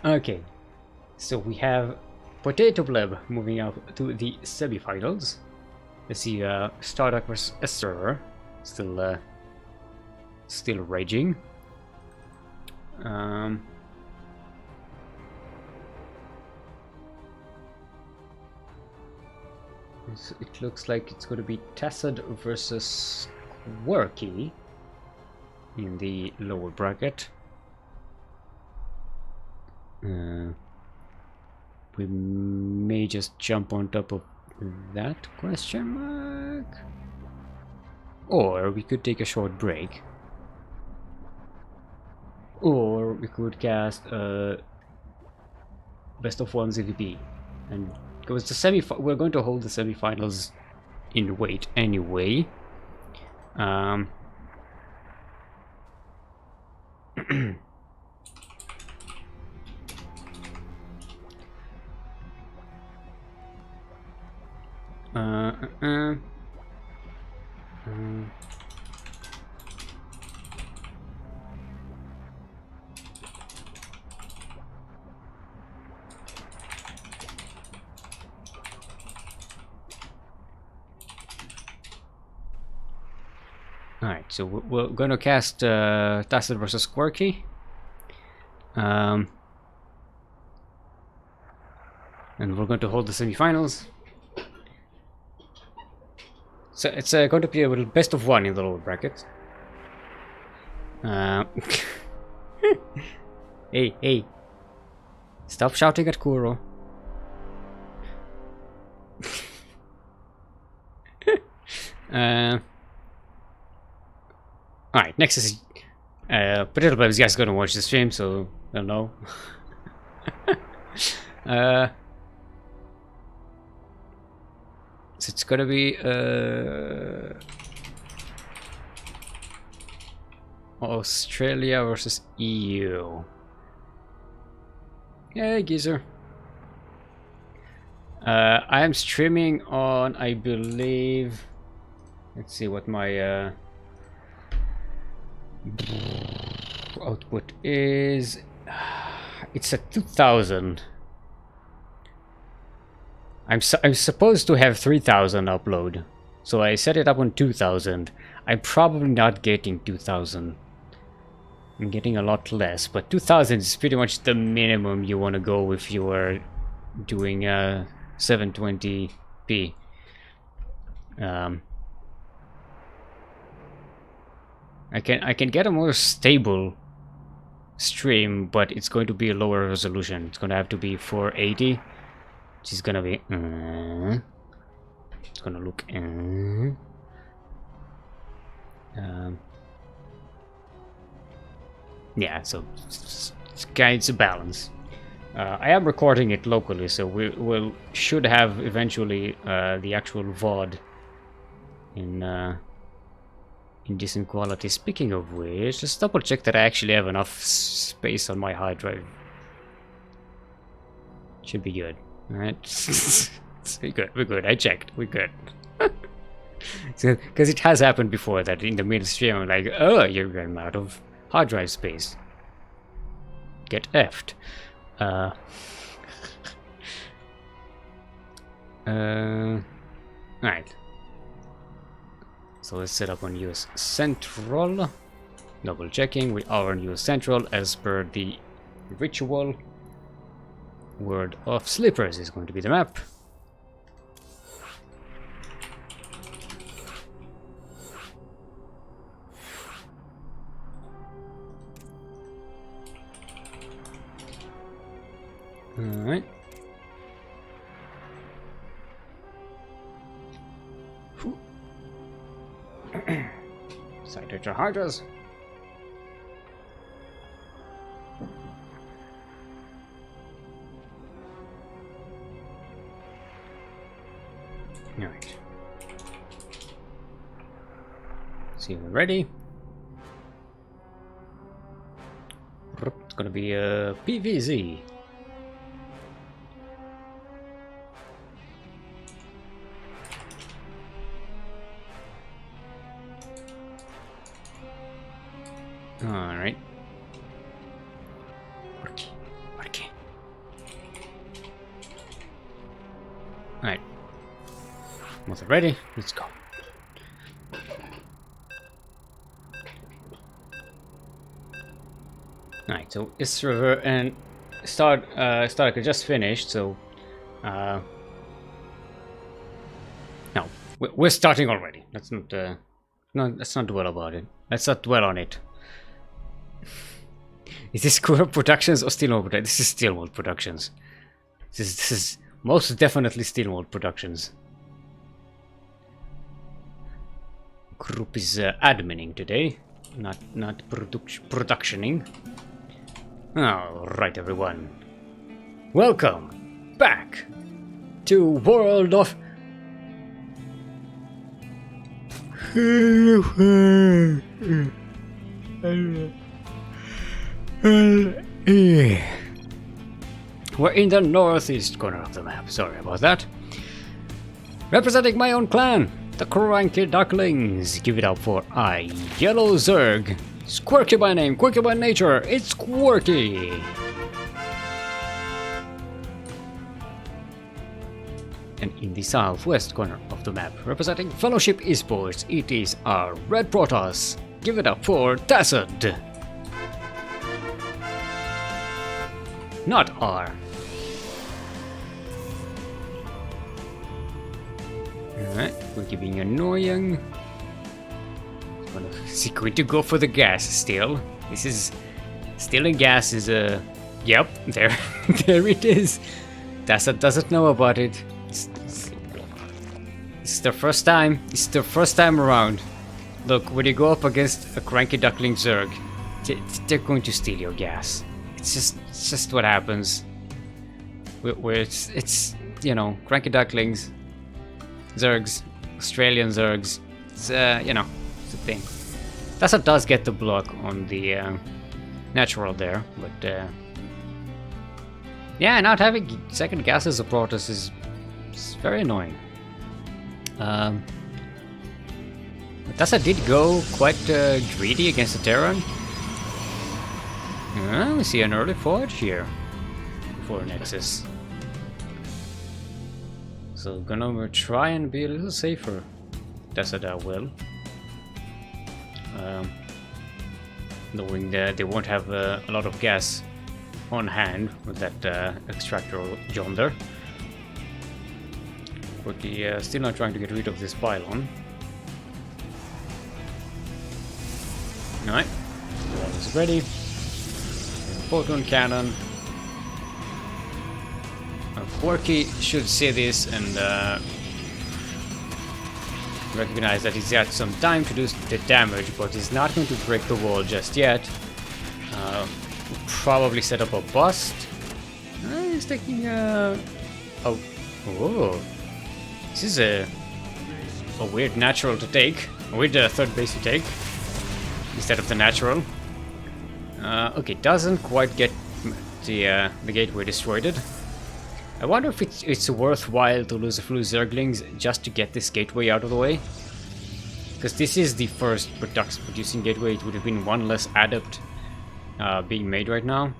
Okay, so we have Potato Bleb moving up to the semifinals. Let's see, Starduck vs. Esther, still raging. It looks like it's going to be Tacid versus Quirky in the lower bracket. We may just jump on top of that question mark, or we could take a short break, or we could cast best of one ZVP, and because we're going to hold the semifinals in wait anyway. Alright, so we're gonna cast Tacit versus Quirky. And we're going to hold the semifinals. So it's going to be a little best of one in the lower bracket. Hey. Stop shouting at Kuro. Alright, next is Potato Bleb. You guys are gonna watch the stream, so I don't know. So it's gonna be Australia versus EU. Hey, geezer. I am streaming on, I believe. Let's see what my output is. It's at 2000. I'm supposed to have 3000 upload, so I set it up on 2000. I'm probably not getting 2000. I'm getting a lot less, but 2000 is pretty much the minimum you want to go if you are doing 720p. I can get a more stable stream, but it's going to be a lower resolution. It's going to have to be 480. Which is gonna be it's gonna look yeah, so it's a balance. I am recording it locally, so we should have eventually the actual VOD in decent quality. Speaking of which, just double check that I actually have enough space on my hard drive. Should be good. Alright. We're good. I checked. We're good. Because it has happened before that in the middle stream I'm like, oh, you're running out of hard drive space. Get effed. Alright. So let's set up on US Central. Double checking, we are on US Central as per the ritual. Word of Slippers is going to be the map. Alright. Side Tetrahydras. Alright. See, we're ready. It's gonna be a PVZ. Alright. Alright. Once we're ready, let's go. Alright, so this river and Stark just finished, so no, we're starting already. Let's not let's not dwell about it. Let's not dwell on it. Is this Kura Productions or Steelmold Productions? This is Steelmold Productions. This is most definitely Steelmold Productions. Group is adminning today, not productioning. Alright everyone, welcome back to World of We're in the northeast corner of the map, sorry about that. Representing my own clan, the CranKy Ducklings. Give it up for Yellow Zerg. It's quirky by name, quirky by nature, it's quirky! And in the southwest corner of the map, representing Fellowship Esports, it is our Red Protoss. Give it up for Tacid! Not R. Alright, we're being annoying. Is he going to go for the gas still? This is... Stealing gas is a... Yep, there. There it is. Tacid doesn't know about it. It's their first time. It's their first time around. Look, when you go up against a CranKy Duckling Zerg, they're going to steal your gas. It's just what happens. Where it's you know, CranKy Ducklings, Zergs, Australian Zergs. It's you know, it's a thing. Tacid does get the block on the natural there, but yeah, not having second gas as a Protoss is very annoying. Tacid did go quite greedy against the Terran. We see an early forge here for Nexus. So gonna try and be a little safer. Tacid will. Knowing that they won't have a lot of gas on hand with that extractor yonder. But still not trying to get rid of this pylon. Alright, wall is ready. Photon cannon. Quirky should see this and recognize that he's got some time to do the damage, but he's not going to break the wall just yet. Probably set up a bust. He's taking oh, this is a weird natural to take, a weird third base to take instead of the natural. Okay, doesn't quite get the gateway destroyed. I wonder if it's worthwhile to lose a few Zerglings just to get this gateway out of the way. Because this is the first producing gateway, it would have been one less adept being made right now.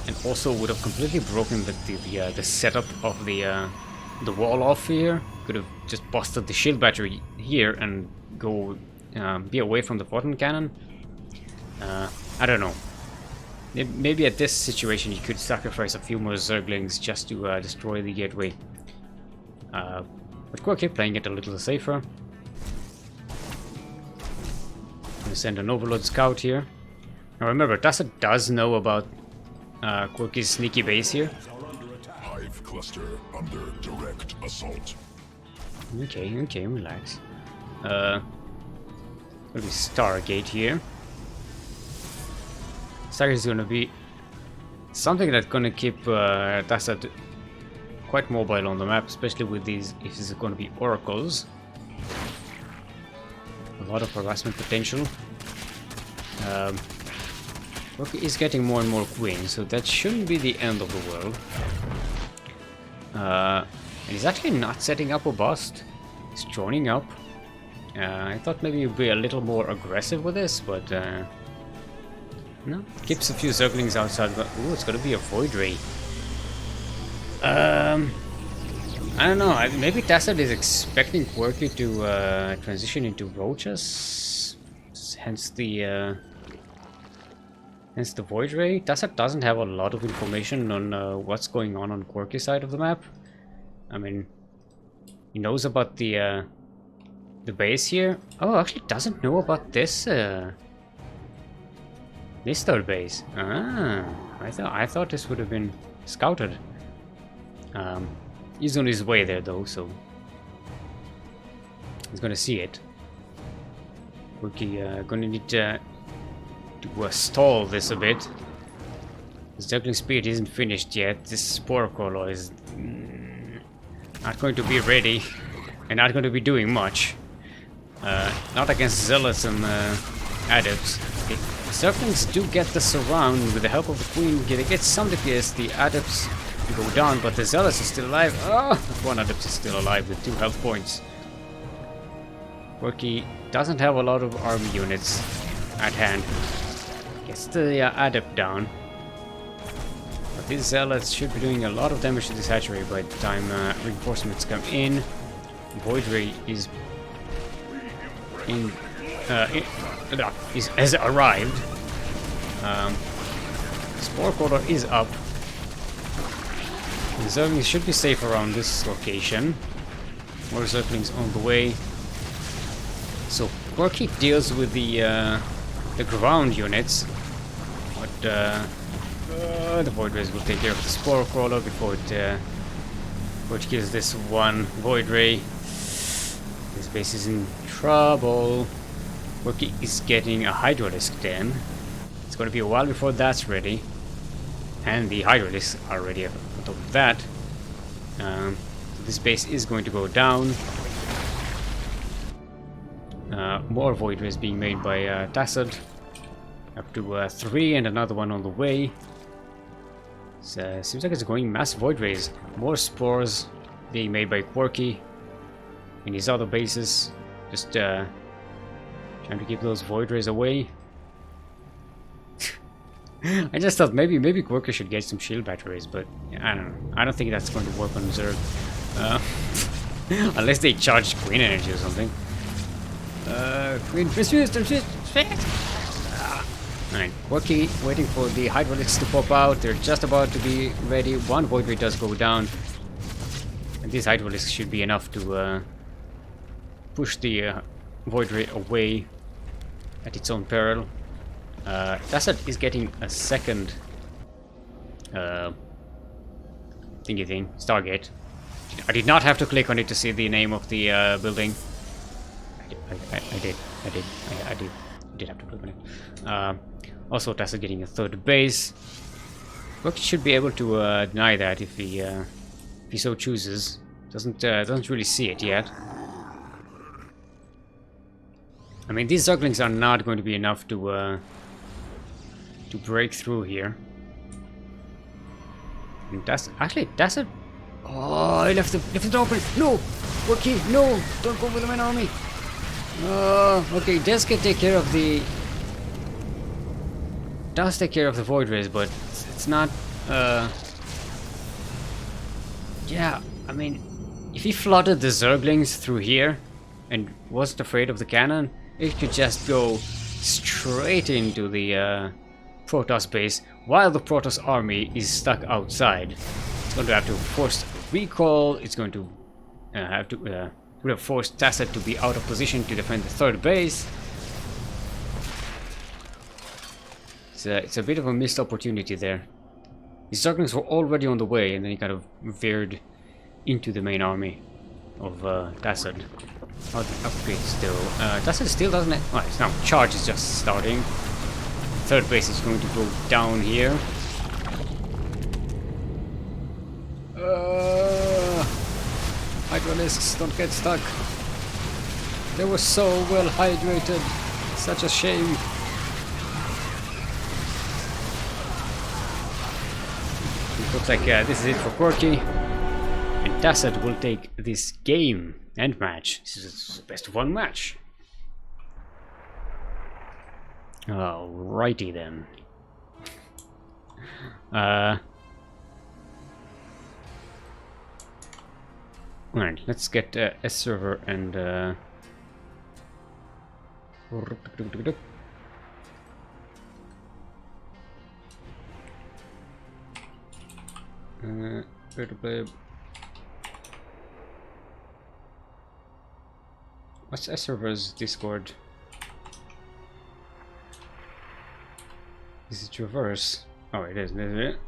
And also would have completely broken the setup of the wall off here. Could have just busted the shield battery here and go be away from the photon cannon. I don't know. Maybe at this situation you could sacrifice a few more Zerglings just to destroy the gateway. But Quirky playing it a little safer. Gonna send an Overlord Scout here. Now remember, Tacid does know about Quirky's sneaky base here. Hive cluster under direct assault. Okay, relax. Gonna be Stargate here. Stargate is gonna be something that's gonna keep Tacid quite mobile on the map, especially with these, if it's gonna be oracles. A lot of harassment potential. Quirky is getting more and more queens, so that shouldn't be the end of the world. And he's actually not setting up a bust. He's droning up. I thought maybe he'd be a little more aggressive with this, but no. Keeps a few Zerglings outside, but ooh, it's gonna be a Void Ray. I don't know. Maybe Tacit is expecting Quirky to transition into roaches, hence the Void Ray. Tacit doesn't have a lot of information on what's going on Quirky's side of the map. I mean, he knows about the base here. Oh, actually doesn't know about this this third base. Ah, I thought this would have been scouted. He's on his way there though, so he's gonna see it. We're gonna need to stall this a bit. His juggling speed isn't finished yet. This spore crawler is not going to be ready and not going to be doing much. Not against zealots and adepts. Okay. Ducklings do get the surround with the help of the queen. They get some DPS. The adepts go down, but the zealots are still alive. Oh, one adept is still alive with 2 health points. Quirky doesn't have a lot of army units at hand. Gets the adept down. But these zealots should be doing a lot of damage to this hatchery by the time reinforcements come in. Void Ray is has arrived. Spore Quarter is up. The Zerglings should be safe around this location. More Zerglings on the way. So Quirky deals with the ground units, but the Void Rays will take care of the Spore Crawler before it kills this one Void Ray. This base is in trouble. Quirky is getting a Hydralisk then. It's going to be a while before that's ready. And the Hydralisks are ready on top of that. So this base is going to go down. More Void Rays being made by Tacit. Up to 3 and another one on the way. So, seems like it's going mass Void Rays. More spores being made by Quirky in his other bases. Just trying to keep those Void Rays away. I just thought maybe Quirky should get some shield batteries, but I don't know. I don't think that's going to work on Zerg. Unless they charge Queen energy or something. Queen Alright, Quirky waiting for the Hydraulics to pop out. They're just about to be ready. One Void Ray does go down. And these Hydraulics should be enough to push the Void Ray away at its own peril. Tacit is getting a second thingy thing, Stargate. I did not have to click on it to see the name of the building. I did have to click on it. Also, Tacit getting a third base. Quirky should be able to deny that if he so chooses. Doesn't really see it yet. I mean, these Ducklings are not going to be enough to break through here. And Tacit. Oh, I left it open. No, Quirky, no, don't go with the main army. Okay, does take care of the Void Rays, but it's not. Yeah, I mean, if he flooded the Zerglings through here and wasn't afraid of the cannon, it could just go straight into the Protoss base while the Protoss army is stuck outside. It's going to have to force recall. It's going to would have forced Tacit to be out of position to defend the third base. It's a bit of a missed opportunity there. The Zerglings were already on the way, and then he kind of veered into the main army of Tacit. Oh, the upgrade still. Tacit still doesn't have... Oh, it's now charge is just starting. Third base is going to go down here. Hydralisks, don't get stuck. They were so well hydrated. Such a shame. It looks like this is it for Quirky. And Tacit will take this game and match. This is the best of one match. Alrighty then. Alright, let's get a server and where to play. What's a server's Discord? Is it reverse? Oh, it is, isn't it?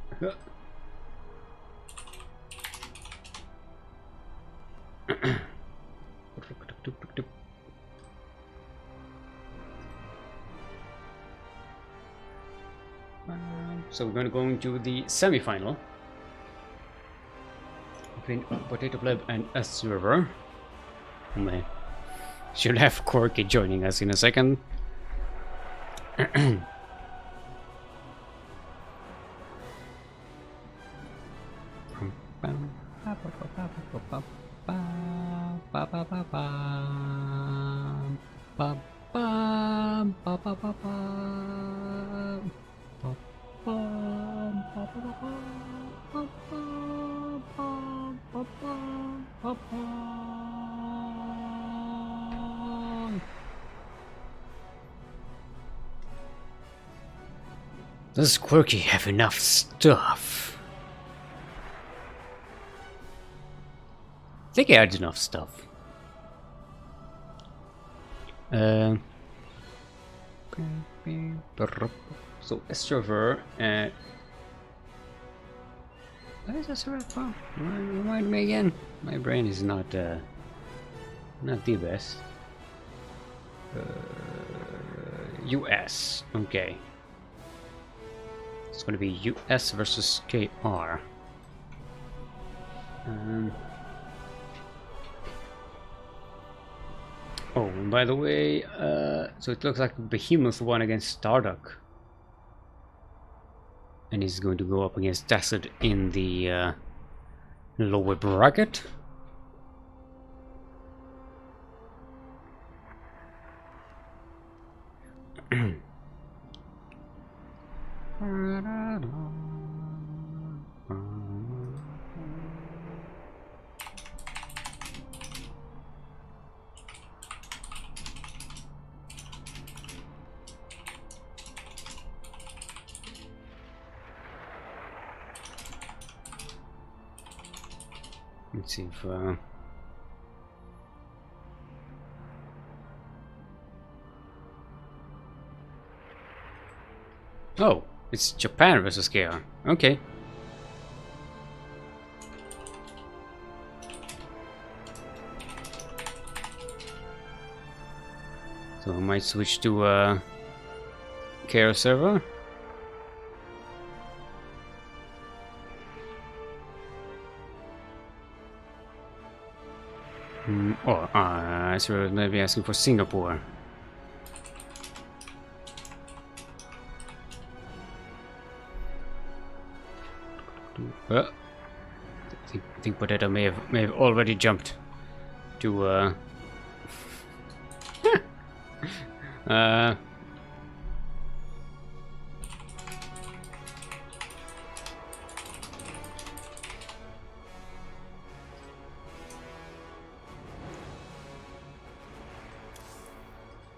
So we're going to go into the semi-final between Potato Pleb and a server. Oh man, should have CranKy joining us in a second. Does CranKy have enough stuff? I think he had enough stuff. So a server. What is a server from? Remind me again. My brain is not the best. US. Okay. It's going to be US versus KR. Oh, and by the way, so it looks like Behemoth won against Starduck. And he's going to go up against Tacit in the lower bracket. Let's see if oh, it's Japan versus KR. Okay. So I might switch to KR server. So maybe asking for Singapore. I think Potato may have already jumped to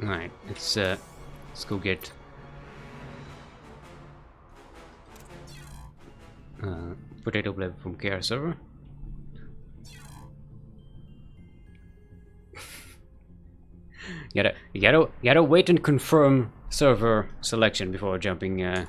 Alright, let's go get Potato Pleb from KR server. you gotta wait and confirm server selection before jumping there.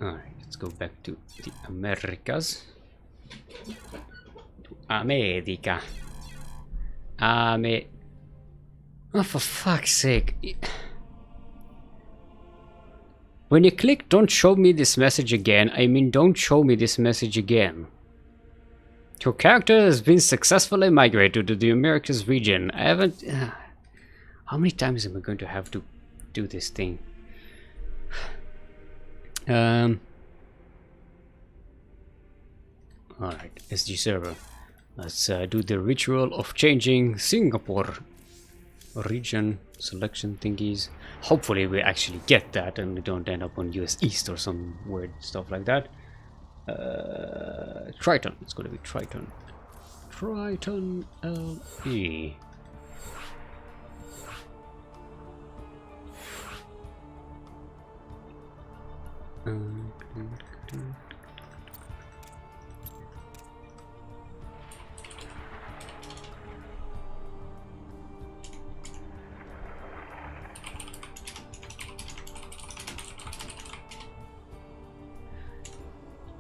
Alright, let's go back to the Americas. To America. Oh, for fuck's sake. When you click don't show me this message again, I mean don't show me this message again. Your character has been successfully migrated to the Americas region. I haven't... how many times am I going to have to do this thing? Alright, SG server. Let's do the ritual of changing Singapore region selection thingies. Hopefully we actually get that and we don't end up on US East or some weird stuff like that. Triton. It's gonna be Triton. Triton LE.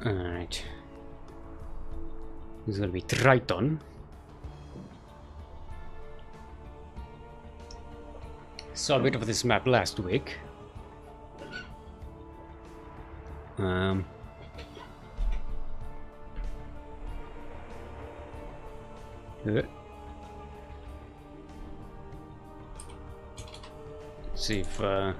Alright. This is gonna be Triton. Saw a bit of this map last week. Let's see if let's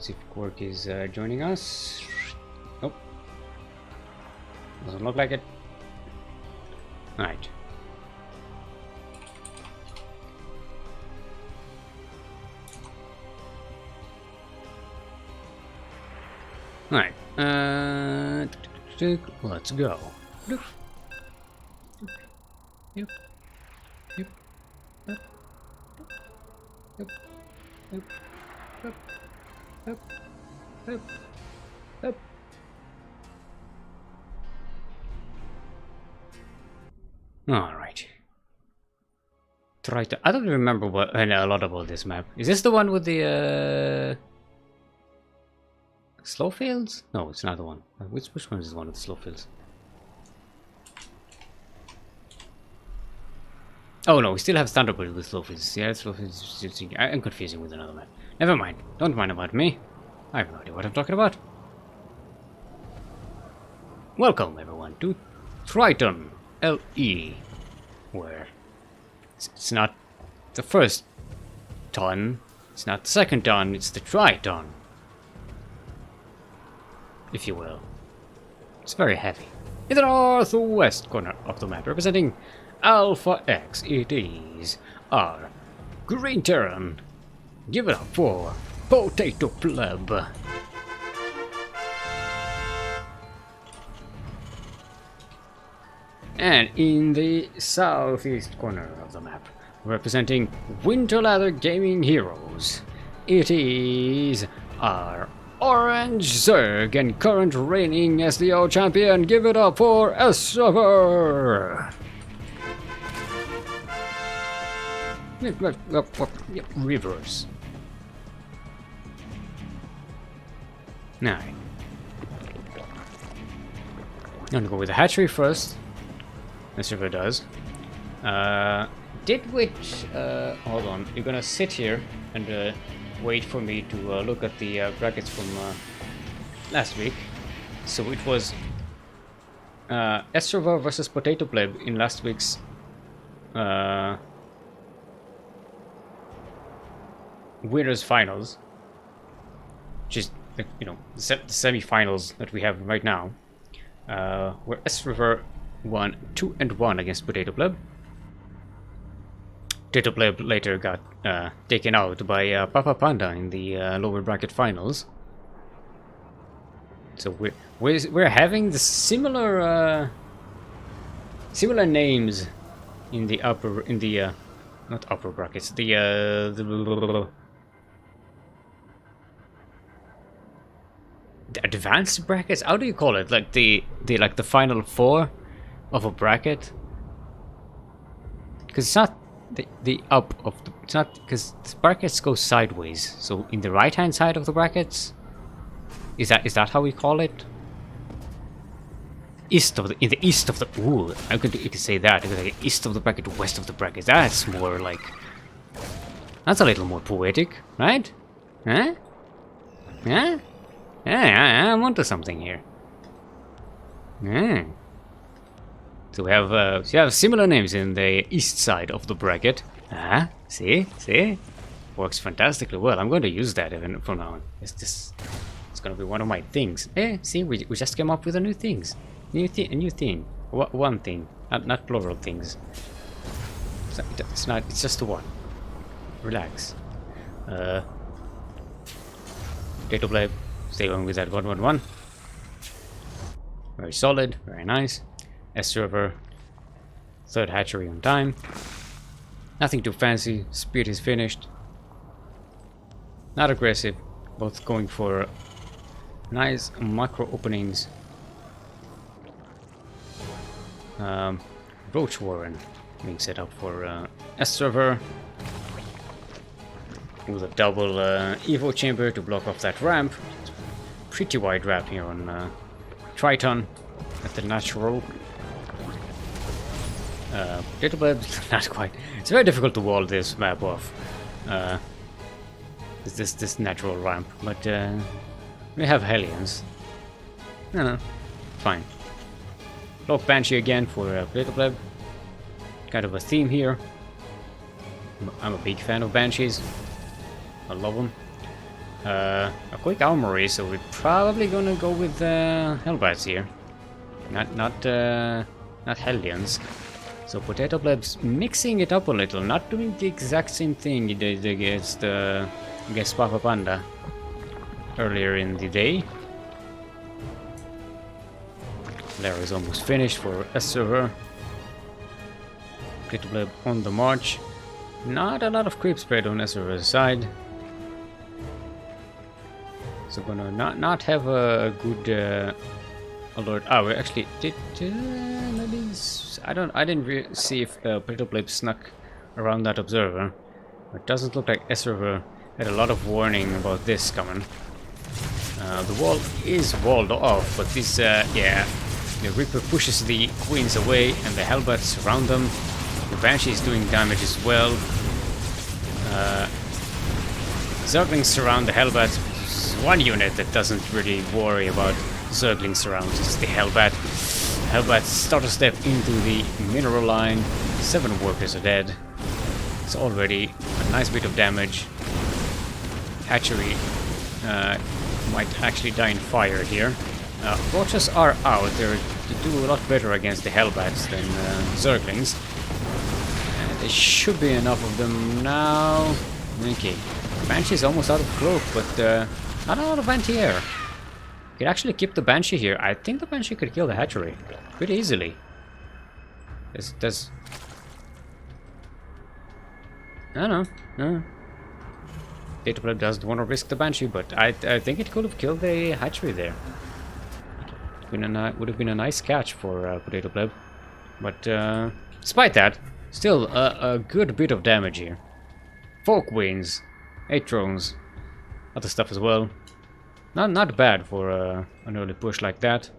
see if Quark is joining us. Nope. Doesn't look like it. Alright. Alright. Let's go. Yep. Yep. Yep. Yep. Yep. Yep. Yep. Yep. Yep. Yep. All right. Try to. I don't remember what a lot about this map. Is this the one with the slow fields? No, it's not the one. Which one is the one with the slow fields? Oh no, we still have Thunderbird with slow fields. Yeah, slow fields. I'm confusing with another map. Never mind. Don't mind about me. I have no idea what I'm talking about. Welcome everyone to Triton LE, where it's not the first ton, it's not the second ton, it's the Triton, if you will. It's very heavy. In the northwest corner of the map, representing Alpha X, it is our Green Terran. Give it up for Potato Pleb. And in the southeast corner of the map, representing Winterlather Gaming Heroes, it is our Orange Zerg and current reigning SDO champion. Give it up for Essever! Reverse. Now, I'm gonna go with the hatchery first. Let's see if it does. Hold on. You're gonna sit here and wait for me to look at the brackets from last week. So it was Estrover versus Potato Pleb in last week's winners finals, which is the semi-finals that we have right now, where Estrover won 2-1 against Potato Pleb. Potato Pleb later got taken out by Papa Panda in the lower bracket finals. So we're having the similar names in the not upper brackets, the advanced brackets. How do you call it? Like the final four of a bracket, because it's not the up of the, it's not, because the brackets go sideways. So in the right hand side of the brackets, is that how we call it? East of the, in the east of the, ooh, you could say that, like east of the bracket, west of the bracket. That's more like, that's a little more poetic, right? Huh? Huh? Yeah, I'm onto something here. So we have similar names in the east side of the bracket. See? Works fantastically well. I'm going to use that even from now on. It's going to be one of my things. See, we just came up with a new things. A new thing. One thing. Not plural things. It's not, it's just one. Relax. Data blade. Stay on with that 111. Very solid, very nice. S-server. Third hatchery on time. Nothing too fancy. Speed is finished. Not aggressive. Both going for nice micro openings. Roach Warren being set up for S-server. With a double Evo chamber to block off that ramp. Pretty wide ramp here on Triton at the natural. Little bit, not quite. It's very difficult to wall this map off. This natural ramp, but we have Hellions. No, fine. Block Banshee again for Little Bleb. Kind of a theme here. I'm a big fan of Banshees. I love them. A quick armory, so we're probably gonna go with Hellbats here. Not Hellions. So Potato Bleb's mixing it up a little, not doing the exact same thing he did against Papa Panda earlier in the day. Lair is almost finished for S-server. Potato Bleb on the march. Not a lot of creep spread on S-server's side. So gonna not have a good alert. Oh, we actually did. I didn't see if Potato Blade snuck around that observer. It doesn't look like S-server had a lot of warning about this coming. The wall is walled off, but this, yeah, the Reaper pushes the queens away, and the Hellbats surround them. The Banshee is doing damage as well. Zerglings surround the Hellbats. One unit that doesn't really worry about Zergling surrounds is the Hellbat. Hellbats start to step into the mineral line. 7 workers are dead. It's already a nice bit of damage. Hatchery might actually die in fire here. Roaches are out. They do a lot better against the Hellbats than Zerglings. There should be enough of them now. Okay. Banshee is almost out of cloak, but not a lot of anti-air. Could actually keep the Banshee here. I think the Banshee could kill the hatchery pretty easily. There's I don't know. Data Blade doesn't want to risk the Banshee, but I think it could have killed the hatchery there. Would have been a nice catch for Potato Blade. But despite that, still a good bit of damage here. 4 queens, 8 drones, other stuff as well. Not bad for an early push like that.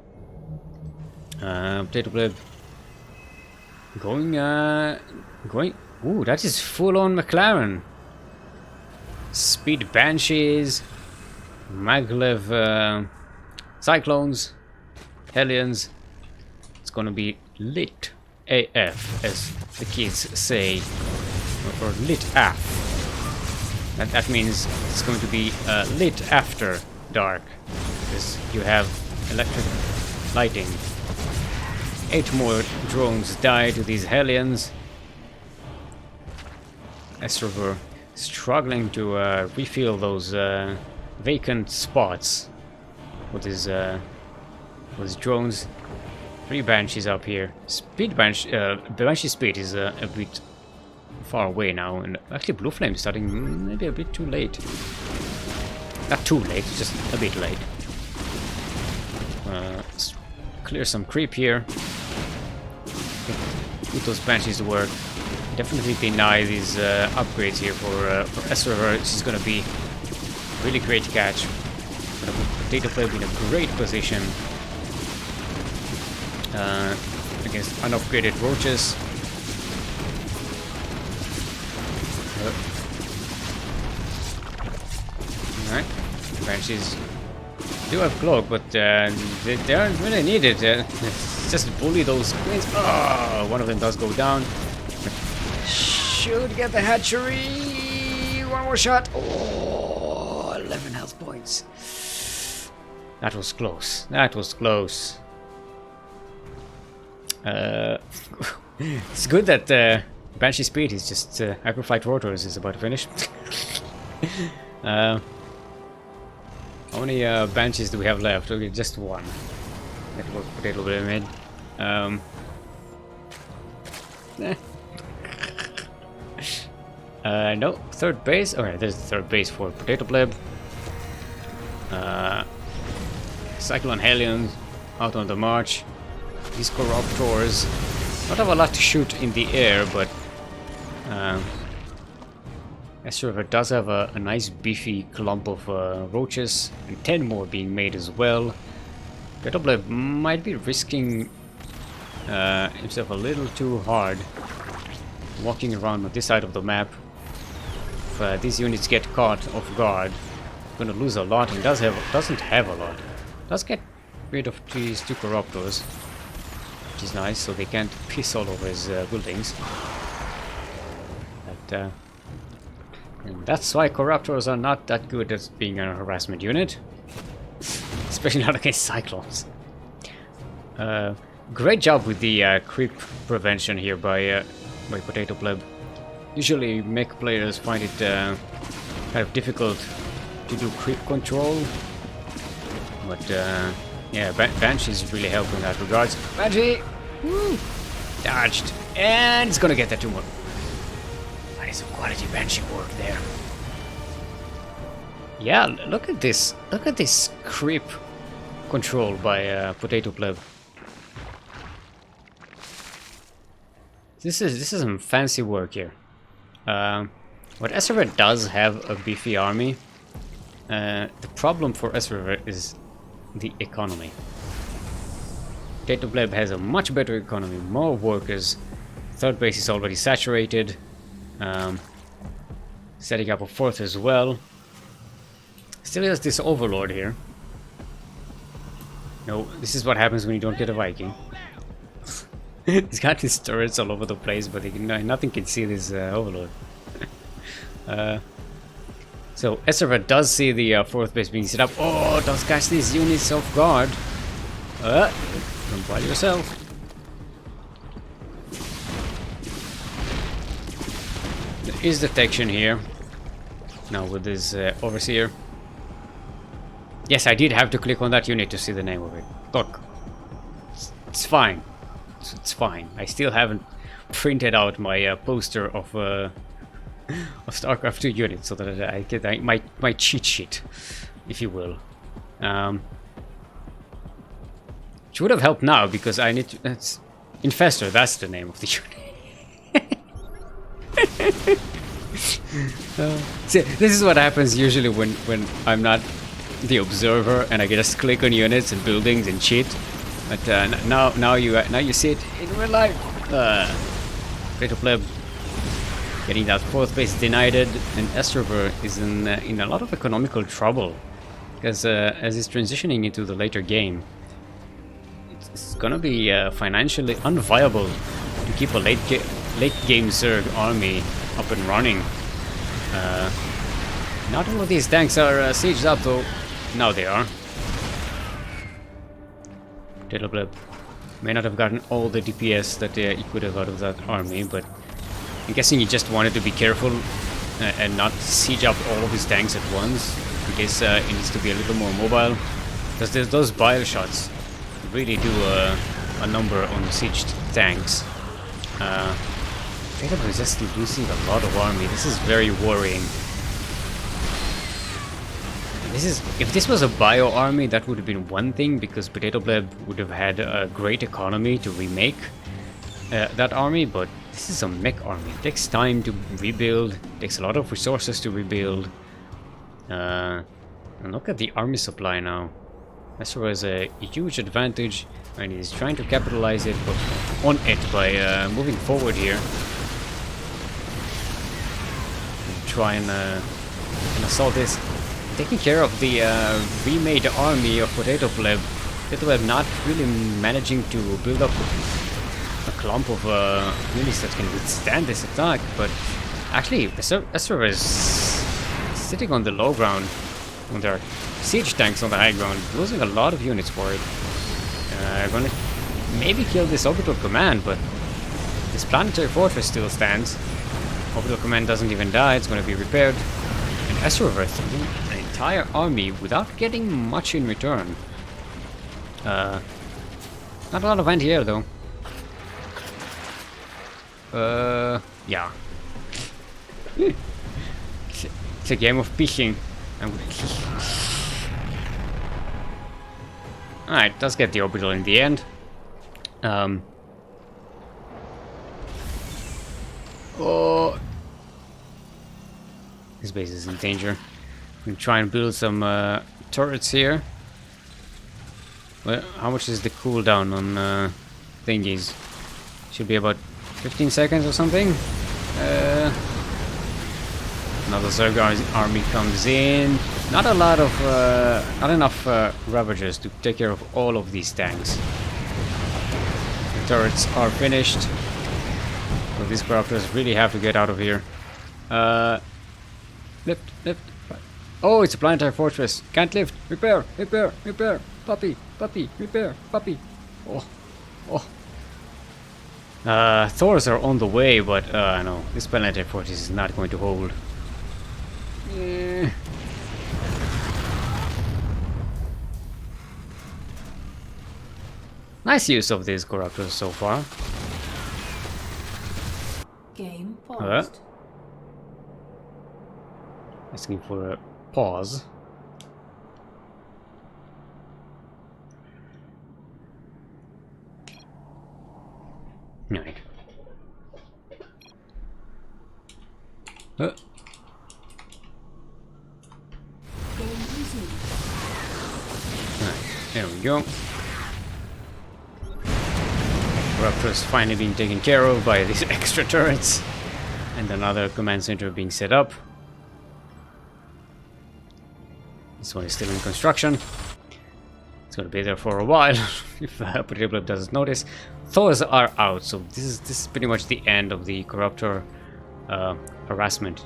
Potato Blade going. Ooh, that is full-on McLaren. Speed Banshees, Maglev Cyclones, Hellions. It's gonna be lit AF, as the kids say, or lit AF. That means it's going to be lit after dark, because you have electric lighting. 8 more drones die to these Hellions. S-server struggling to refill those vacant spots with his drones. 3 Banshees up here. Banshee speed is a bit far away now, and actually Blue Flame starting maybe a bit too late. Not too late, just a bit late. Let's clear some creep here. Put those Banshees to work. Definitely deny these upgrades here for S-server. This is going to be a really great catch. Going to put Potato Blade in a great position against unupgraded roaches. Alright. Banshees do have cloak, but they aren't really needed. Just bully those queens. Oh, one of them does go down. Should get the hatchery. One more shot. Oh, 11 health points. That was close. That was close. It's good that Banshee speed is just Hyperflight Rotors is about to finish. How many Banshees do we have left? Okay, just one. That was Potato Bleb mid. No, third base. Alright, there's the third base for Potato Bleb. Cyclone Hellions out on the march. These Corruptors don't have a lot to shoot in the air, but River does have a nice beefy clump of roaches, and 10 more being made as well. Potato Bleb might be risking himself a little too hard walking around on this side of the map. If these units get caught off guard, gonna lose a lot, and doesn't have a lot. Does get rid of these two Corruptors, which is nice, so they can't piss all over his buildings. But, and that's why Corruptors are not that good at being a harassment unit, especially not against Cyclones. Great job with the creep prevention here by Potato Bleb. Usually mech players find it kind of difficult to do creep control, but yeah, Banshee's really helping in that regards. Banshee! Woo! Dodged, and it's gonna get that 2 more. That is some quality Banshee work there. Yeah, look at this. Look at this creep control by Potato Bleb. This is some fancy work here. But S-River does have a beefy army. The problem for S-River is the economy. Potato Bleb has a much better economy, more workers. Third base is already saturated. Setting up a fourth as well. Still has this Overlord here. No, this is what happens when you don't get a Viking. He's got his turrets all over the place, but nothing can see this Overlord. So S-River does see the fourth base being set up. Oh, does catch these units off guard. Don't bother yourself. There is detection here. Now with this Overseer. Yes, I did have to click on that unit to see the name of it. Look, it's fine. It's fine. I still haven't printed out my poster of StarCraft 2 units so that I get my cheat sheet, if you will. Which would have helped now because I need to. That's Infestor. That's the name of the unit. See, this is what happens usually when I'm not the observer and I just click on units and buildings and cheat. But now you see it in real life. Potato Bleb getting that fourth base denied, and S-River is in a lot of economical trouble because as he's transitioning into the later game, it's gonna be financially unviable to keep a late game Zerg army up and running. Not all of these tanks are sieged up though. Now they are. Potato Bleb may not have gotten all the DPS that he could have out of that army, but I'm guessing he just wanted to be careful and not siege up all of his tanks at once, in case he needs to be a little more mobile. Because those bile shots really do a number on sieged tanks. Potato Bleb is just losing a lot of army. This is very worrying. If this was a bio army, that would have been one thing, because Potato Bleb would have had a great economy to remake that army, but this is a mech army. It takes time to rebuild, it takes a lot of resources to rebuild. And look at the army supply now. Astro has a huge advantage, and he's trying to capitalize on it by moving forward here. And try and assault this. taking care of the remade army of Potato Pleb. Potato Pleb not really managing to build up a clump of units that can withstand this attack, but actually Esper is sitting on the low ground when there are siege tanks on the high ground, losing a lot of units for it. Gonna maybe kill this orbital command, but this planetary fortress still stands. Orbital command doesn't even die, it's gonna be repaired. And Esper threw an entire army without getting much in return. Not a lot of anti-air though. Yeah. It's a game of fishing. Alright, does get the orbital in the end. Oh, this base is in danger. We can try and build some turrets here. Well, how much is the cooldown on thingies? Should be about 15 seconds or something. Another Zerg army comes in. Not a lot of, not enough Ravagers to take care of all of these tanks. The turrets are finished. So these corruptors really have to get out of here. Lift. Oh, it's a planetary fortress. Can't lift. Repair. Puppy. Repair. Puppy. Oh. Thors are on the way, but no, this planetary fortress is not going to hold. Nice use of these corruptors so far. Game paused. Asking for a pause. Right. Game resumed. Right, there we go. Corruptors finally being taken care of by these extra turrets. And another command center being set up. This one is still in construction. It's gonna be there for a while if Potato Pleb doesn't notice. Thors are out, so this is pretty much the end of the corruptor harassment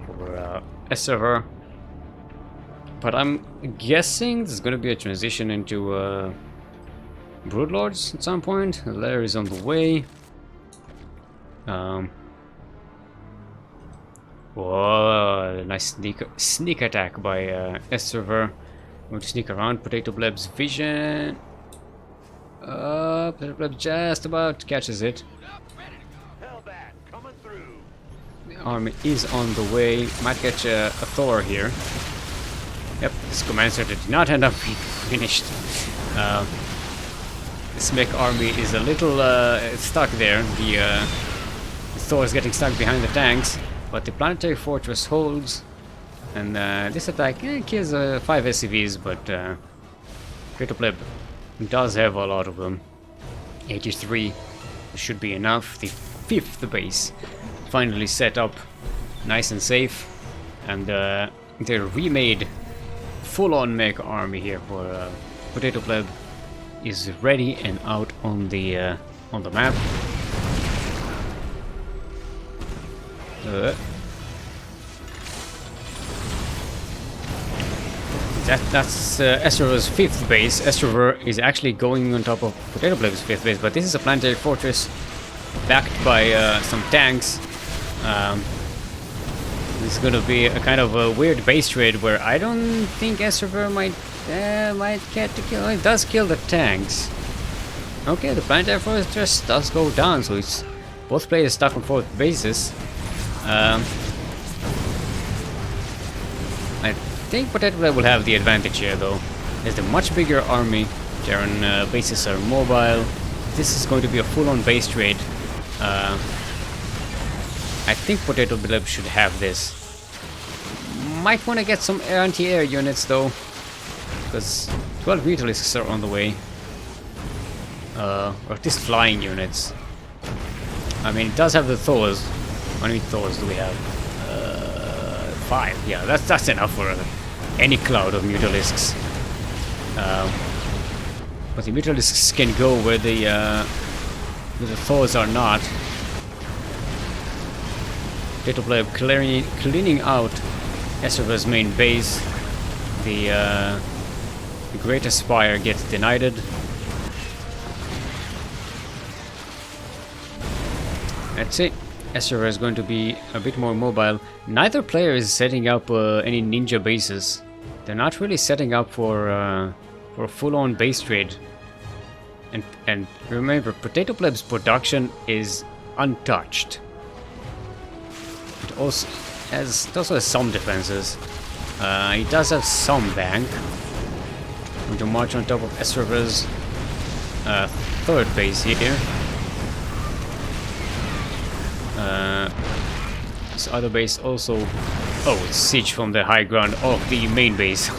for S-Server. But I'm guessing there's gonna be a transition into Broodlords at some point. The letter is on the way. Whoa, nice sneak attack by S-Server. Going to sneak around Potato Pleb's vision. Potato Pleb just about catches it. The army is on the way. Might catch a Thor here. Yep, this command center did not end up being finished. This mech army is a little stuck there. The Thor is getting stuck behind the tanks, but the planetary fortress holds. And this attack kills 5 SCVs, but Potato Pleb does have a lot of them. 83 should be enough. The 5th base finally set up, nice and safe, and the remade full-on mech army here for Potato Pleb is ready and out on the map. That's S-Server's 5th base. S-Server is actually going on top of Potato Pleb's 5th base, but this is a planetary fortress backed by some tanks. This is gonna be a kind of a weird base trade where I don't think S-Server might get to kill. It does kill the tanks. Okay, the planetary fortress does go down, so it's both players stuck on 4th bases. I think Potato Pleb will have the advantage here though. There's a much bigger army, their bases are mobile. This is going to be a full-on base trade. I think Potato Pleb should have this. Might want to get some anti-air units though, because 12 Mutalisks are on the way. Or at least flying units. I mean, it does have the Thors. How many Thors do we have? 5. Yeah, that's enough for any cloud of Mutalisks. But the Mutalisks can go where the Thors are not. Potato Pleb cleaning out Esserva's main base. The Great Aspire gets denied. Let's see. Esserva is going to be a bit more mobile. Neither player is setting up any ninja bases. They're not really setting up for a full-on base trade. And remember, Potato Pleb's production is untouched. It also has some defenses. He does have some bank. Going to march on top of Esserva's third base here. This other base also... Oh, it's siege from the high ground of the main base.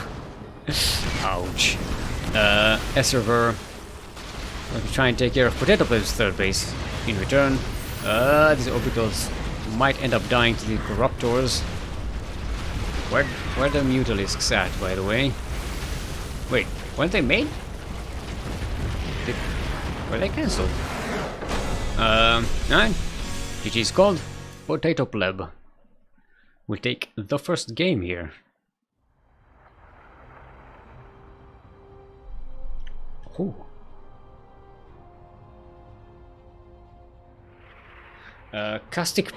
Ouch. Esserver going to try and take care of Potato Pleb's third base. In return, these orbitals might end up dying to the Corruptors. Where the Mutalisks at, by the way? Wait, weren't they made? Were they cancelled? Alright. GG's called. Potato Pleb will take the first game here. Ooh. Caustic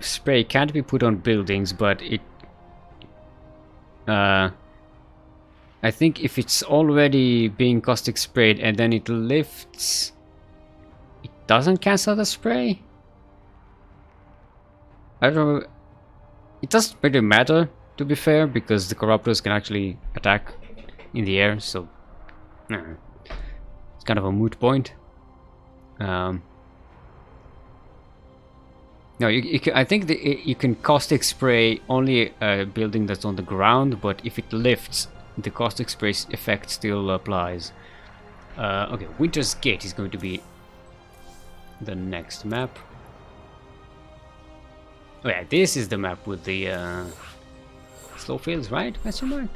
spray can't be put on buildings, but it... I think if it's already being caustic sprayed and then it lifts... It doesn't cancel the spray? I don't know. It doesn't really matter, to be fair, because the Corruptors can actually attack in the air, so... It's kind of a moot point. No, I think you can caustic spray only a building that's on the ground, but if it lifts, the caustic spray effect still applies. Okay, Winter's Gate is going to be the next map. Oh yeah, this is the map with the slow fields, right? Question mark.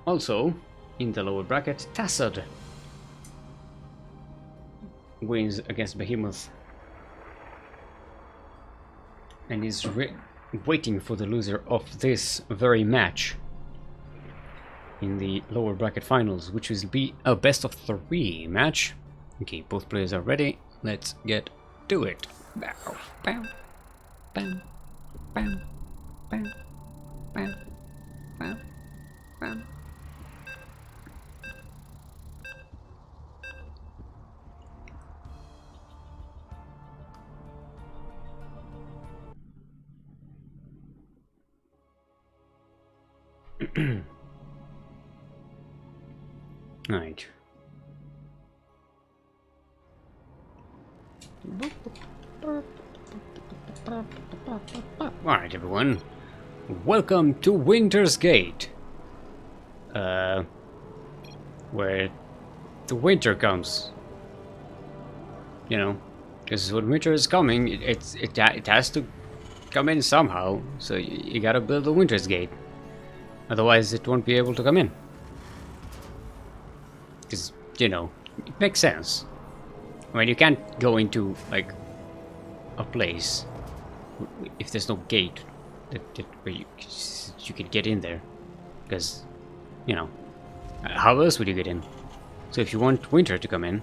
Also, in the lower bracket, Tassad wins against Behemoth and is waiting for the loser of this very match in the lower bracket finals, which will be a best of 3 match. Okay, both players are ready. Let's get to it. Bow, bow, bow, bow, bow, bow, bow, bow. Right. Alright, everyone. Welcome to Winter's Gate. Where the winter comes. You know, because when winter is coming, it has to come in somehow. So you gotta build a Winter's Gate. Otherwise, it won't be able to come in. Because, you know, it makes sense. I mean, you can't go into, like, a place if there's no gate where you can get in there. Because, you know, how else would you get in? So if you want winter to come in,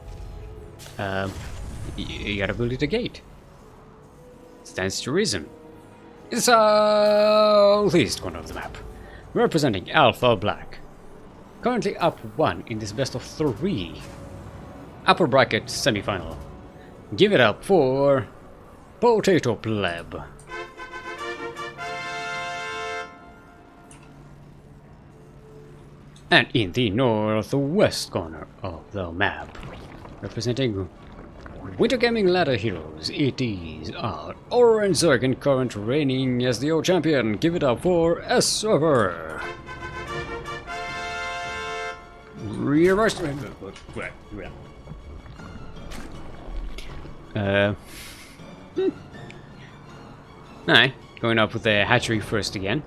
you gotta build it a gate. Stands to reason. In the southeast corner of the map, representing Alpha Black. Currently up 1 in this best of 3 upper bracket semi-final. Give it up for Potato Pleb. And in the northwest corner of the map, representing Winter Gaming Ladder Heroes, it is our Orange Zerg and current reigning as the old champion. Give it up for S-Server! Reverse. Alright, going up with the hatchery first again.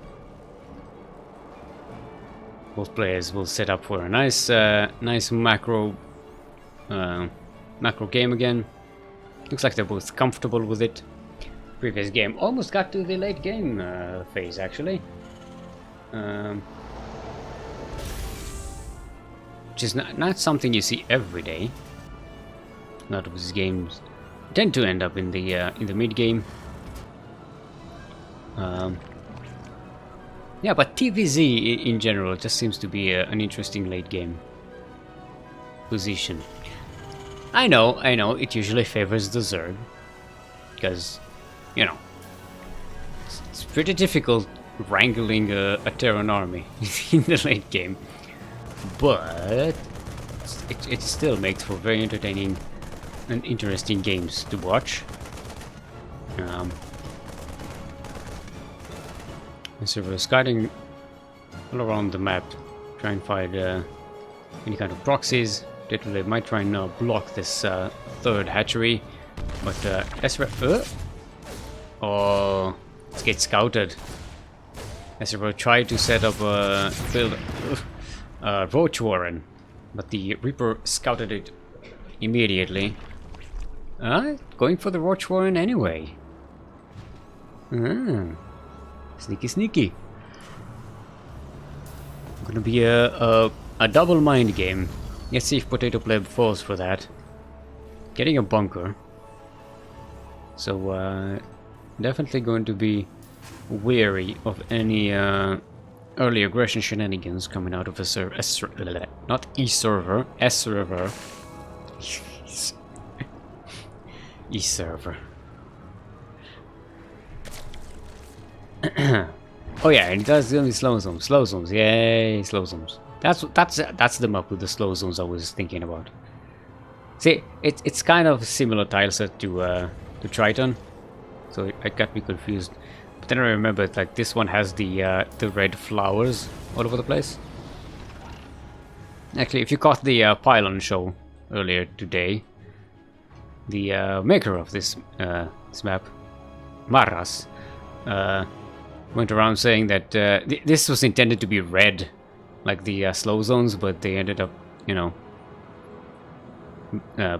Both players will set up for a nice macro game again. Looks like they're both comfortable with it. Previous game almost got to the late game phase actually. Which is not something you see every day. A lot of these games tend to end up in the mid game. Yeah, but TVZ in general just seems to be an interesting late game position. I know, it usually favors the Zerg, because, you know, it's pretty difficult wrangling a Terran army in the late game, but it still makes for very entertaining and interesting games to watch. So we're scouting all around the map, try and find any kind of proxies. They might try and block this third hatchery, but oh, let's get scouted. Ezra tried to set up build Roach Warren, but the Reaper scouted it immediately. Going for the Roach Warren anyway. Sneaky, sneaky. Gonna be a double mind game. Let's see if Potato Pleb falls for that. Getting a bunker. So definitely going to be wary of any early aggression shenanigans coming out of a server. Not E-server, S-server. E-server. Oh yeah, and that's the only slow zones. Slow zones, yay, slow zones. That's the map with the slow zones I was thinking about. See, it's kind of a similar tile set to Triton, so I got me confused. But then I remembered like this one has the red flowers all over the place. Actually, if you caught the pylon show earlier today, the maker of this map, Maras, went around saying that this was intended to be red, like the slow zones, but they ended up, you know,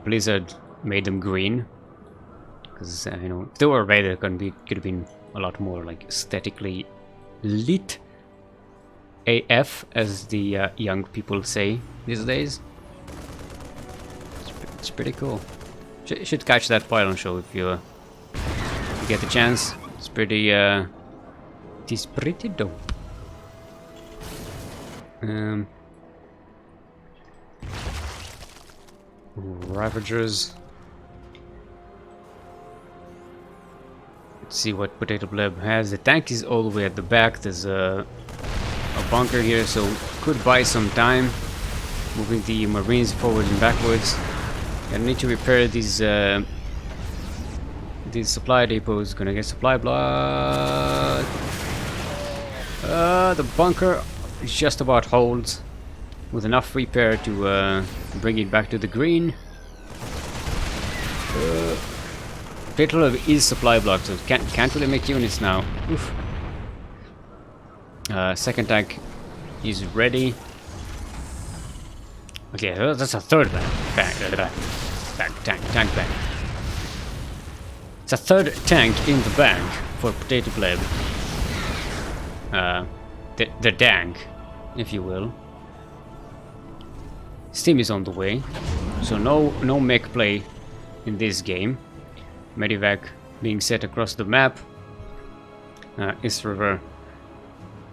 Blizzard made them green, because you know, if they were red, it could have been a lot more like aesthetically lit AF, as the young people say these days. It's pretty cool. Should catch that pylon show if you get the chance. It's pretty dope. Ravagers. Let's see what Potato Pleb has. The tank is all the way at the back. There's a bunker here, so could buy some time moving the Marines forward and backwards. I need to repair these supply depots. Gonna get supply blood. The bunker just about holds with enough repair to bring it back to the green. Potato is supply blocked, so can't really make units now. Oof. Second tank is ready. Okay, that's a third tank bank. It's a third tank in the bank for Potato Pleb. The dank, if you will. Steam is on the way, so no mech play in this game. Medivac being set across the map. East River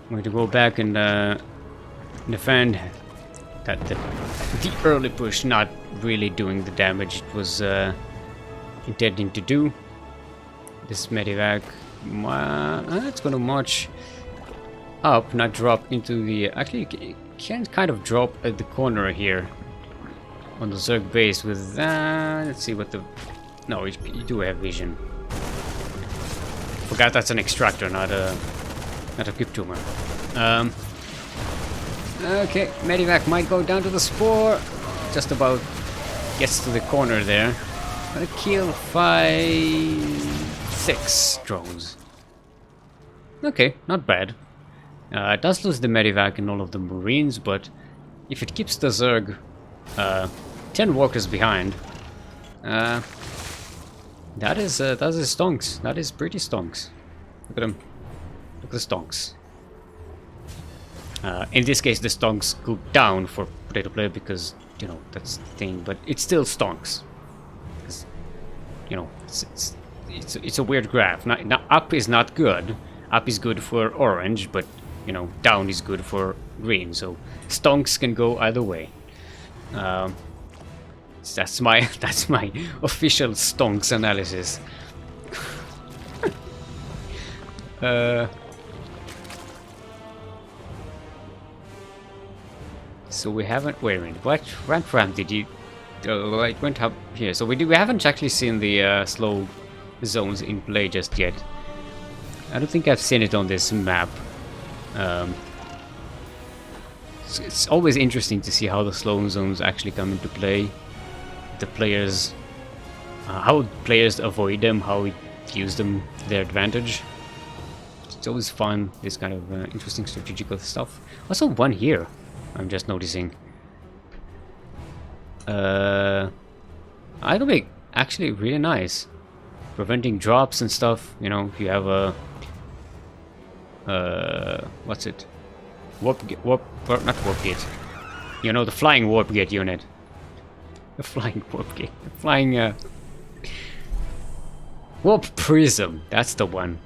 going to go back and defend. That the early push not really doing the damage it was intending to do. This Medivac, it's going to march up, not drop into the... Actually, it can kind of drop at the corner here on the Zerg base with... let's see what the No, you do have vision. Forgot that's an extractor, not a pip tumor. Okay, Medivac might go down to the spore. Just about gets to the corner there. Gonna kill 6 drones. Okay, not bad. It does lose the Medivac and all of the Marines, but if it keeps the Zerg 10 walkers behind, that is stonks. That is pretty stonks. Look at them. Look at the stonks. In this case, the stonks go down for potato player because, you know, that's the thing. But it still stonks. You know, it's a weird graph. Now, up is not good. Up is good for orange, but you know, down is good for green. So stonks can go either way. That's my official stonks analysis. So we haven't. Wait a minute. What ramp did you? It went up here. So we haven't actually seen the slow zones in play just yet. I don't think I've seen it on this map. It's always interesting to see how the slow zones actually come into play. The players, how players avoid them, how we use them to their advantage. It's always fun, this kind of interesting strategical stuff. Also one here, I'm just noticing. It'll be actually really nice. Preventing drops and stuff, you know, if you have a... what's it? Not warp gate. You know, the flying warp gate unit. The flying warp gate. The flying, warp prism. That's the one.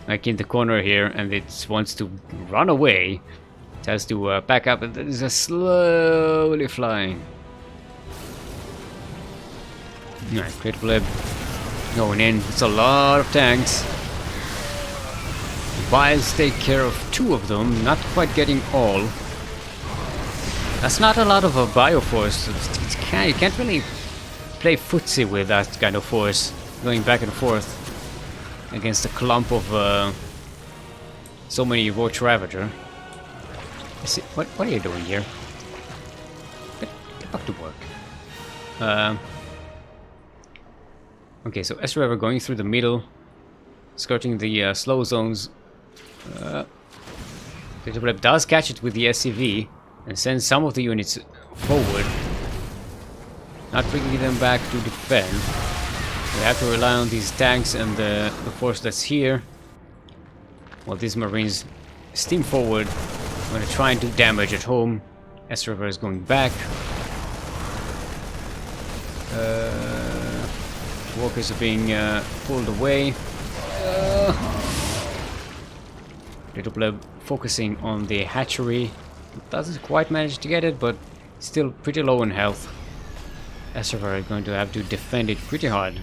Like in the corner here, and it wants to run away. It has to back up, and it's just slowly flying. Alright, great blib. Going in. It's a lot of tanks. Biles take care of 2 of them, not quite getting all. That's not a lot of a bioforce. You can't really play footsie with that kind of force, going back and forth against a clump of so many Roach Ravager. What are you doing here? Get back to work. Okay, so S-Rever going through the middle, skirting the slow zones. The does catch it with the SCV and sends some of the units forward, not bringing them back to defend. We have to rely on these tanks and the force that's here, while these Marines steam forward. I'm going to try and do damage at home. S-River is going back. Walkers are being pulled away. Little Bleb focusing on the hatchery. Doesn't quite manage to get it, but still pretty low in health. S-River is going to have to defend it pretty hard.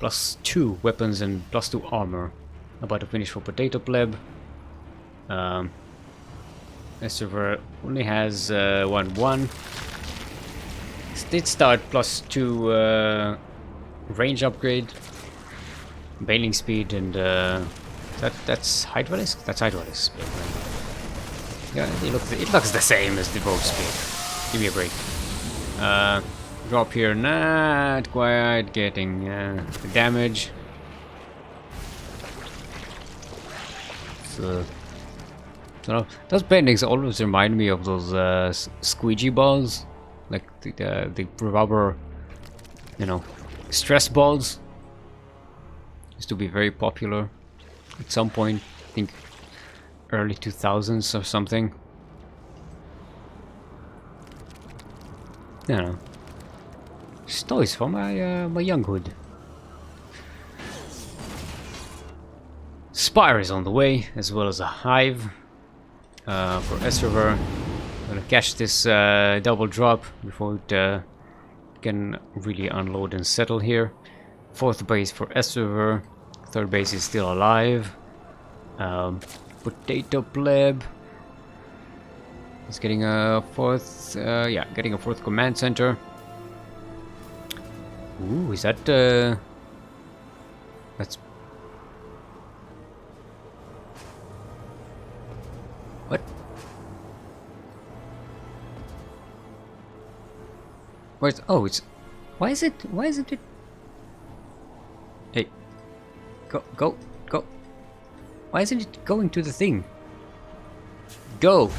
+2 weapons and +2 armor. About to finish for Potato Pleb. S-River only has 1-1. Did start +2 range upgrade, bailing speed, and that's Hydraulisk? That's Hydraulisk. Yeah, it looks the same as the boat speed. Give me a break. Drop here, not quite getting the damage. So those paintings always remind me of those squeegee balls, like the rubber, you know, stress balls. Used to be very popular at some point. I think early 2000s or something. I don't know. Just toys from my younghood. Spire is on the way, as well as a hive for S-River. Gonna catch this double drop before it can really unload and settle here. 4th base for S-River. 3rd base is still alive. Potato Pleb is getting a 4th, getting a 4th command center. Ooh, is that that's what? Where's oh it's why isn't it hey go why isn't it going to the thing? Go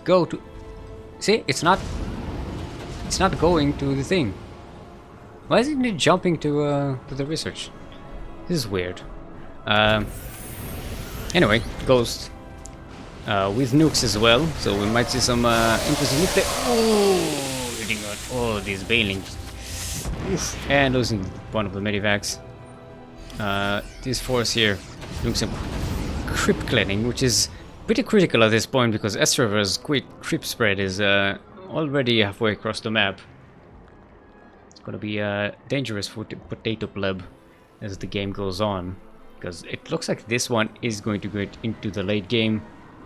to see it's not going to the thing. Why isn't it jumping to the research? This is weird. Anyway, Ghost with nukes as well, so we might see some interesting nuke there. Oh, hitting on all these bailings. Oof. And losing one of the medivacs. This force here doing some crypt cleaning, which is pretty critical at this point because S-River's quick crypt spread is already halfway across the map. It's gonna be dangerous for Potato Pleb as the game goes on, because it looks like this one is going to get into the late game.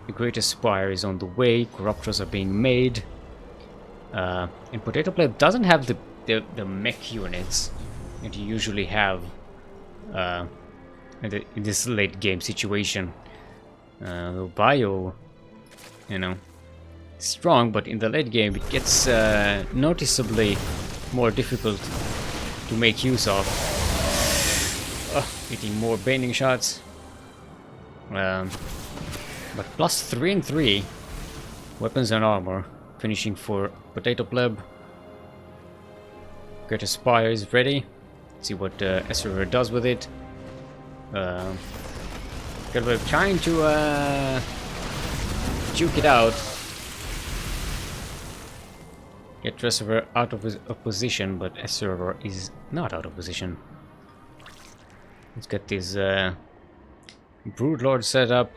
The Greatest Spire is on the way, Corruptors are being made, and Potato Pleb doesn't have the mech units that you usually have in this late game situation. Bio, you know, strong, but in the late game it gets noticeably more difficult to make use of. Hitting more baiting shots. But plus 3 and 3 weapons and armor, finishing for Potato Pleb. Greatest Spire is ready. Let's see what S-River does with it. We're trying to juke it out. Get Reservoir out of his position, but S-Server is not out of position. Let's get this Broodlord set up.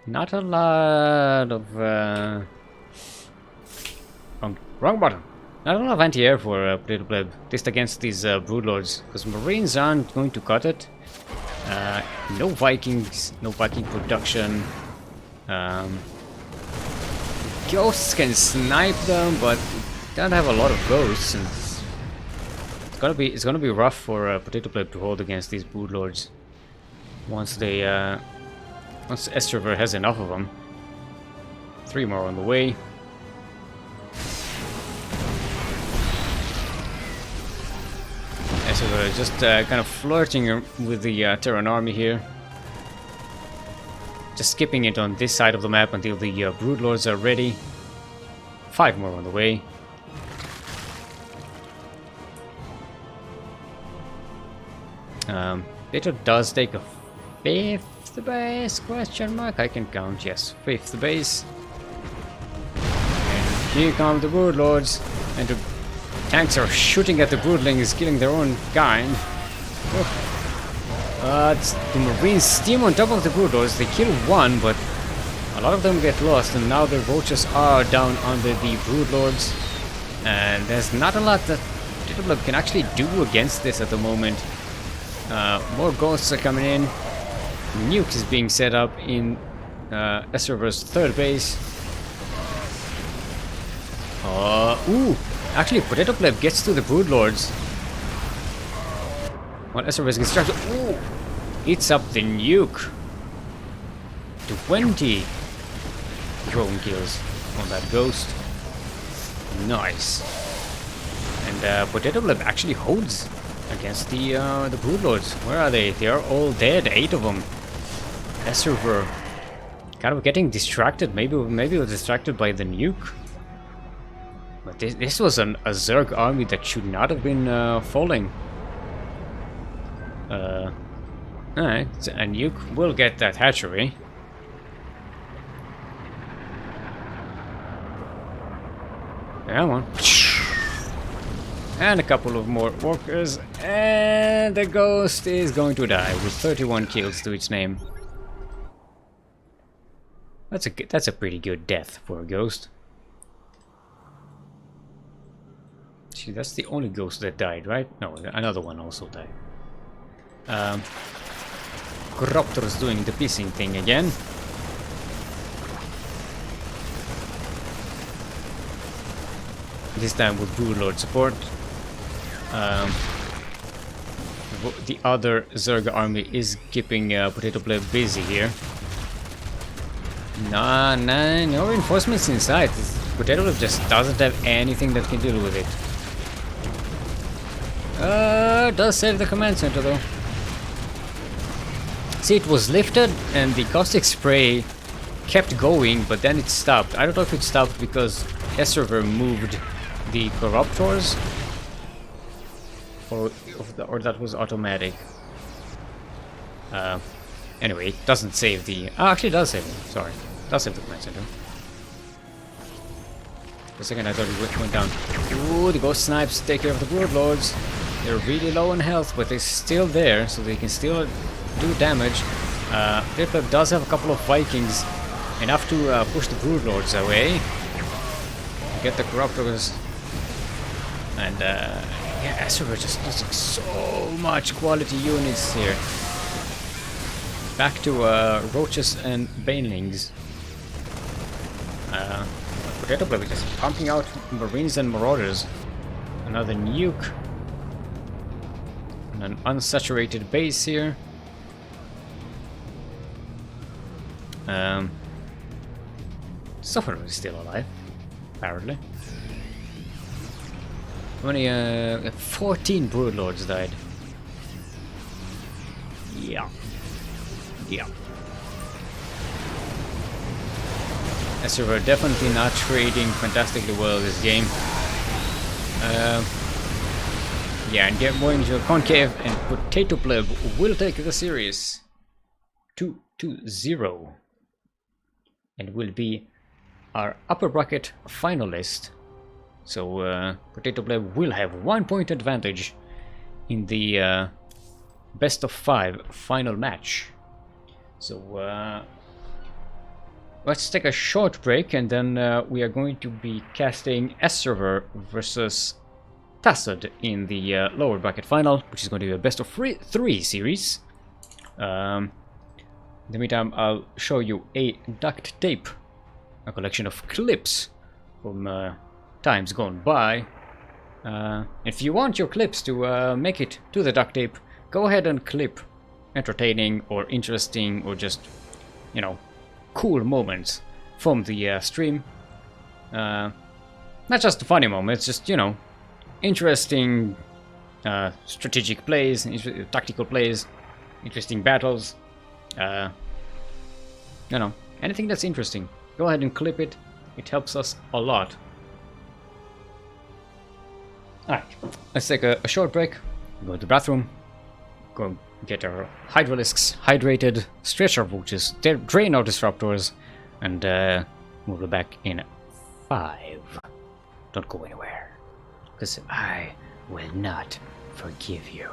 Not a lot of wrong button. Not a lot of anti-air for Potato Pleb, at least against these Broodlords, because Marines aren't going to cut it. No Vikings, no Viking production. Ghosts can snipe them, but don't have a lot of ghosts, and it's gonna be rough for Potato Pleb to hold against these Broodlords once S-Server has enough of them. 3 more on the way. S-Server is just kind of flirting with the Terran army here. Just skipping it on this side of the map until the Broodlords are ready. 5 more on the way. Later does take a 5th base, question mark? I can count, yes. 5th base. And here come the Broodlords. And the tanks are shooting at the Broodlings, killing their own kind. The Marines steam on top of the Broodlords. They kill one, but a lot of them get lost, and now the Roaches are down under the Broodlords. And there's not a lot that Potato Pleb can actually do against this at the moment. More ghosts are coming in. Nuke is being set up in S-Server's 3rd base. Ooh! Actually, Potato Pleb gets to the Broodlords. While S-Server gets distracted. Ooh! Eats up the nuke. 20 drone kills on that ghost. Nice. And Potato Pleb actually holds against the Broodlords. Where are they? They are all dead. 8 of them. S-Server kind of getting distracted. Maybe was distracted by the nuke. But this was a Zerg army that should not have been falling. Alright, a nuke will get that hatchery. Come on. And a couple of more workers, and the ghost is going to die with 31 kills to its name. That's a pretty good death for a ghost. See, that's the only ghost that died, right? No, another one also died. Corruptor's doing the pissing thing again. This time with Broodlord support. the other Zerg army is keeping Potato Player busy here. Nah, no reinforcements inside. This Potato Player just doesn't have anything that can deal with it. Does save the command center though. See, it was lifted and the caustic spray kept going, but then it stopped. I don't know if it stopped because S-Server moved the corruptors, or that was automatic. Anyway, it doesn't save the... Oh, actually it does save it. Sorry. It does save the command center. For a second I thought it went down. Ooh, the ghost snipes take care of the Broodlords. They're really low on health, but they're still there, so they can still do damage. Flip does have a couple of Vikings, enough to push the Broodlords away. Get the Corruptors. And yeah, Asura just losing so much quality units here. Back to Roaches and Banelings. Potato Player just pumping out Marines and Marauders. Another nuke. And an unsaturated base here. Sufferer is still alive, apparently. How many? 14 Broodlords died. Yeah. Yeah. So we're definitely not trading fantastically well this game. Yeah, and get more into Concave and Potato Pleb will take the series 2-0 and will be our upper bracket finalist. So Potato Pleb will have 1 point advantage in the best of 5 final match. So let's take a short break, and then we are going to be casting S-Server versus Tacid in the lower bracket final, which is going to be a best of 3 series. In the meantime, I'll show you a duct tape, a collection of clips from times gone by. If you want your clips to make it to the duct tape, go ahead and clip entertaining or interesting or just, you know, cool moments from the stream. Not just funny moments, just, you know, interesting strategic plays, tactical plays, interesting battles. You know, anything that's interesting. Go ahead and clip it. It helps us a lot. Alright, let's take a short break. Go to the bathroom. Go get our Hydralisks hydrated, stretch our Vultures, drain our Disruptors, and we'll be back in 5. Don't go anywhere, because I will not forgive you.